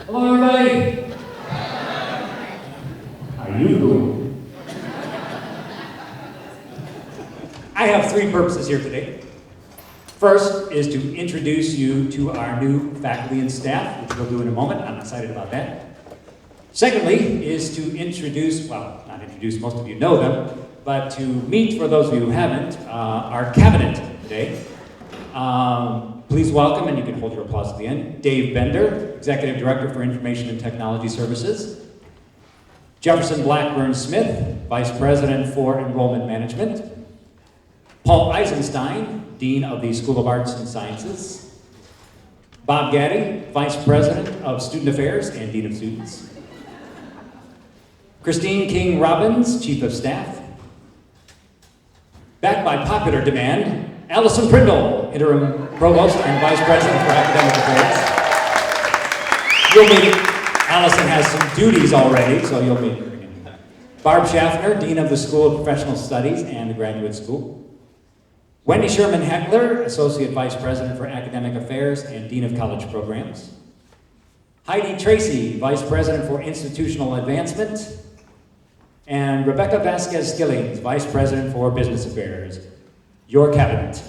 Hello, everybody. How are you doing? I have three purposes here today. First is to introduce you to our new faculty and staff, which we'll do in a moment. I'm excited about that. Secondly is to introduce, well, not introduce, most of you know them, but to meet, for those of you who haven't, our cabinet today. Please welcome, and you can hold your applause at the end, Dave Bender, Executive Director for Information and Technology Services. Jefferson Blackburn Smith, Vice President for Enrollment Management. Paul Eisenstein, Dean of the School of Arts and Sciences. Bob Gaddy, Vice President of Student Affairs and Dean of Students. Christine King Robbins, Chief of Staff. Backed by popular demand, Allison Prindle, Interim Provost and Vice President for Academic Affairs. You'll meet, Allison has some duties already, so you'll meet her again. Barb Schaffner, Dean of the School of Professional Studies and the Graduate School. Wendy Sherman Heckler, Associate Vice President for Academic Affairs and Dean of College Programs. Heidi Tracy, Vice President for Institutional Advancement. And Rebecca Vasquez-Skillings, Vice President for Business Affairs. Your cabinet.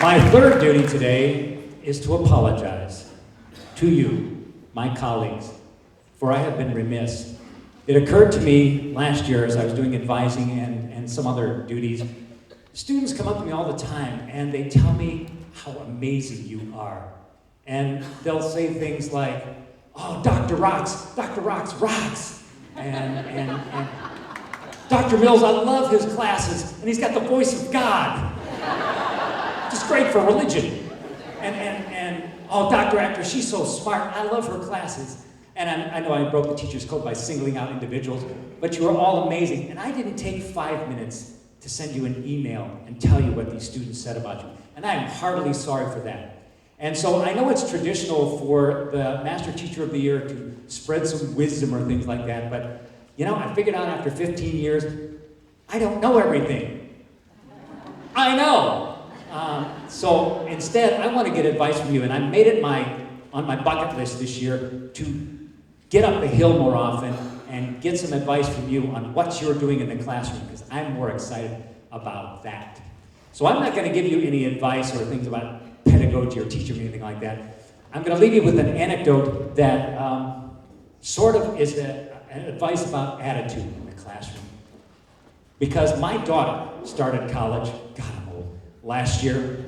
My third duty today is to apologize to you, my colleagues, for I have been remiss. It occurred to me last year as I was doing advising and some other duties, students come up to me all the time and they tell me how amazing you are. And they'll say things like, oh, Dr. Rocks rocks. And Dr. Mills, I love his classes, and he's got the voice of God. Just great for religion. And oh, Dr. Actor, she's so smart. I love her classes. And I know I broke the teacher's code by singling out individuals, but you are all amazing. And I didn't take 5 minutes to send you an email and tell you what these students said about you. And I am heartily sorry for that. And so I know it's traditional for the Master Teacher of the Year to spread some wisdom or things like that, but you know, I figured out after 15 years, I don't know everything. I know. So instead, I want to get advice from you, and I made it on my bucket list this year to get up the hill more often and get some advice from you on what you're doing in the classroom, because I'm more excited about that. So I'm not going to give you any advice or things about pedagogy or teaching or anything like that. I'm going to leave you with an anecdote that sort of is an advice about attitude in the classroom. Because my daughter started college, God, I'm old, last year.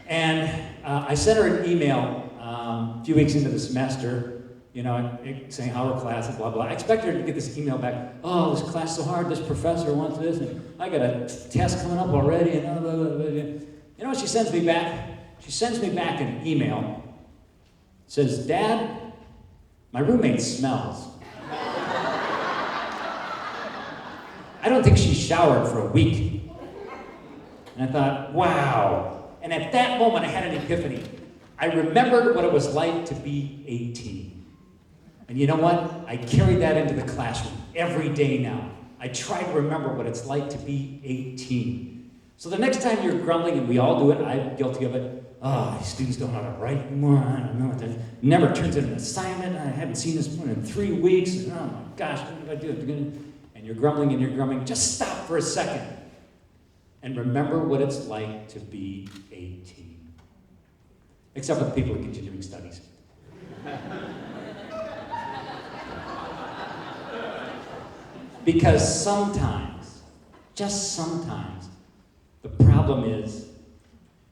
And I sent her an email a few weeks into the semester, you know, saying how her class and blah, blah. I expected her to get this email back, oh, this class is so hard, this professor wants this, and I got a test coming up already, and blah, blah, blah, blah. You know what she sends me back? She sends me back an email. It says, Dad, my roommate smells. I don't think she showered for a week. And I thought, wow. And at that moment, I had an epiphany. I remembered what it was like to be 18. And you know what? I carry that into the classroom every day now. I try to remember what it's like to be 18. So the next time you're grumbling, and we all do it, I'm guilty of it, oh, these students don't know how to write anymore, I don't know, it never turns in an assignment, I haven't seen this one in 3 weeks, oh my gosh, what did I do? And you're grumbling, just stop for a second and remember what it's like to be 18. Except for the people in continuing studies. Because sometimes, just sometimes, the problem is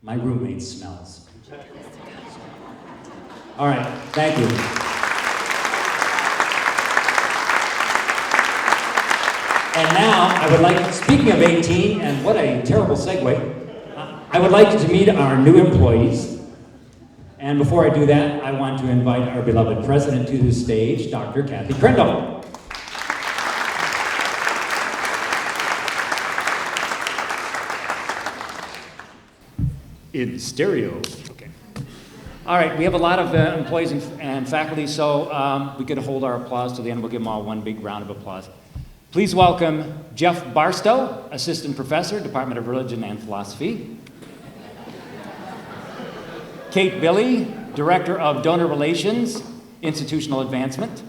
my roommate smells. All right, thank you. And now, I would like, speaking of 18, and what a terrible segue, I would like to meet our new employees. And before I do that, I want to invite our beloved president to the stage, Dr. Kathy Prindle. In stereo. Okay. All right, we have a lot of employees and faculty, so we could hold our applause to the end. We'll give them all one big round of applause. Please welcome Jeff Barstow, Assistant Professor, Department of Religion and Philosophy. Kate Billy, Director of Donor Relations, Institutional Advancement.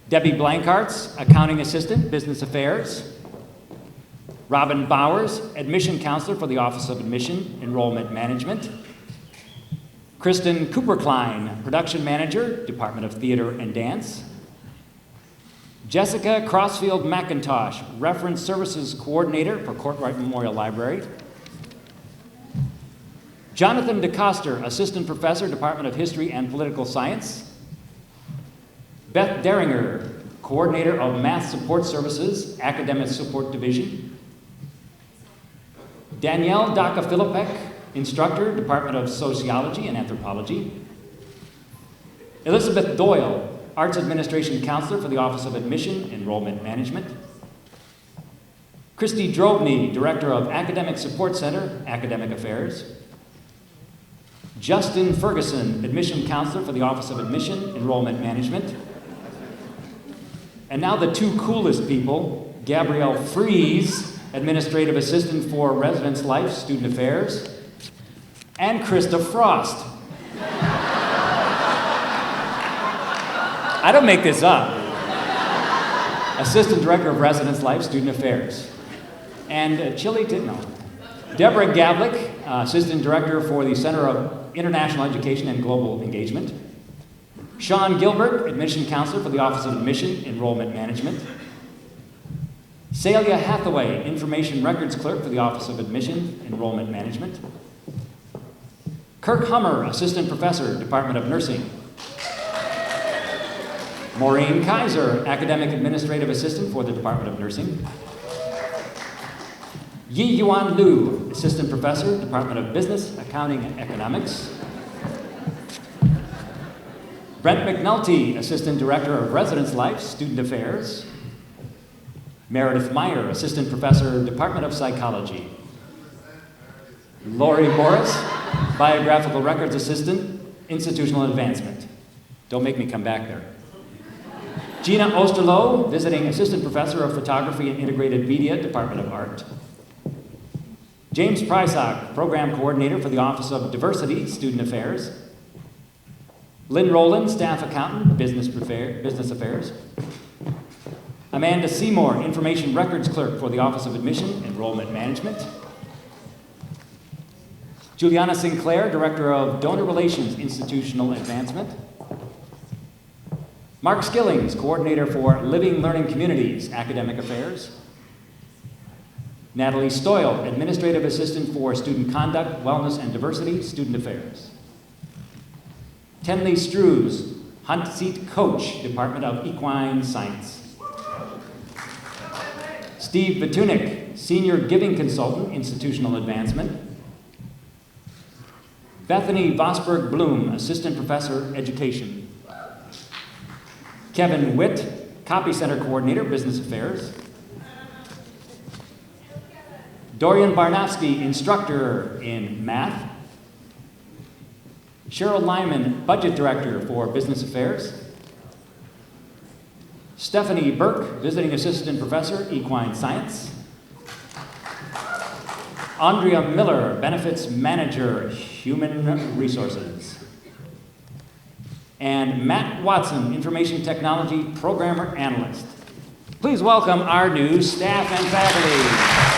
Debbie Blankarts, Accounting Assistant, Business Affairs. Robin Bowers, Admission Counselor for the Office of Admission, Enrollment Management. Kristen Cooper-Klein, Production Manager, Department of Theater and Dance. Jessica Crossfield McIntosh, Reference Services Coordinator for Courtright Memorial Library. Jonathan DeCoster, Assistant Professor, Department of History and Political Science. Beth Deringer, Coordinator of Math Support Services, Academic Support Division. Danielle Daka-Filipek, Instructor, Department of Sociology and Anthropology. Elizabeth Doyle, Arts Administration Counselor for the Office of Admission, Enrollment Management. Christy Drobny, Director of Academic Support Center, Academic Affairs. Justin Ferguson, Admission Counselor for the Office of Admission, Enrollment Management. And now the two coolest people, Gabrielle Fries, Administrative Assistant for Residence Life, Student Affairs, and Krista Frost. I don't make this up. Assistant Director of Residence Life, Student Affairs. And Deborah Gavlik, Assistant Director for the Center of International Education and Global Engagement. Sean Gilbert, Admission Counselor for the Office of Admission, Enrollment Management. Celia Hathaway, Information Records Clerk for the Office of Admission, Enrollment Management. Kirk Hummer, Assistant Professor, Department of Nursing. Maureen Kaiser, Academic Administrative Assistant for the Department of Nursing. Yi Yuan Liu, Assistant Professor, Department of Business, Accounting, and Economics. Brent McNulty, Assistant Director of Residence Life, Student Affairs. Meredith Meyer, Assistant Professor, Department of Psychology. Lori Morris, Biographical Records Assistant, Institutional Advancement. Don't make me come back there. Gina Osterloh, Visiting Assistant Professor of Photography and Integrated Media, Department of Art. James Prysock, Program Coordinator for the Office of Diversity, Student Affairs. Lynn Rowland, Staff Accountant, Business Affairs. Amanda Seymour, Information Records Clerk for the Office of Admission, Enrollment Management. Juliana Sinclair, Director of Donor Relations, Institutional Advancement. Mark Skillings, Coordinator for Living Learning Communities, Academic Affairs. Natalie Stoyle, Administrative Assistant for Student Conduct, Wellness and Diversity, Student Affairs. Tenley Strews, Hunt Seat Coach, Department of Equine Science. Steve Batunik, Senior Giving Consultant, Institutional Advancement. Bethany Vosberg Bloom, Assistant Professor, Education. Kevin Witt, Copy Center Coordinator, Business Affairs. Dorian Barnowski, Instructor in Math. Cheryl Lyman, Budget Director for Business Affairs. Stephanie Burke, Visiting Assistant Professor, Equine Science. Andrea Miller, Benefits Manager, Human Resources. And Matt Watson, Information Technology Programmer Analyst. Please welcome our new staff and faculty.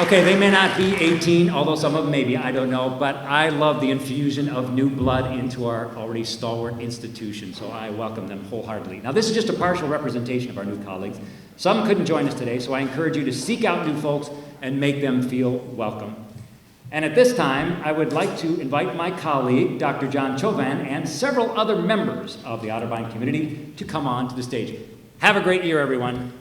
Okay, they may not be 18, although some of them may be, I don't know, but I love the infusion of new blood into our already stalwart institution, so I welcome them wholeheartedly. Now, this is just a partial representation of our new colleagues. Some couldn't join us today, so I encourage you to seek out new folks and make them feel welcome. And at this time, I would like to invite my colleague, Dr. John Chauvin, and several other members of the Otterbein community to come on to the stage. Have a great year, everyone.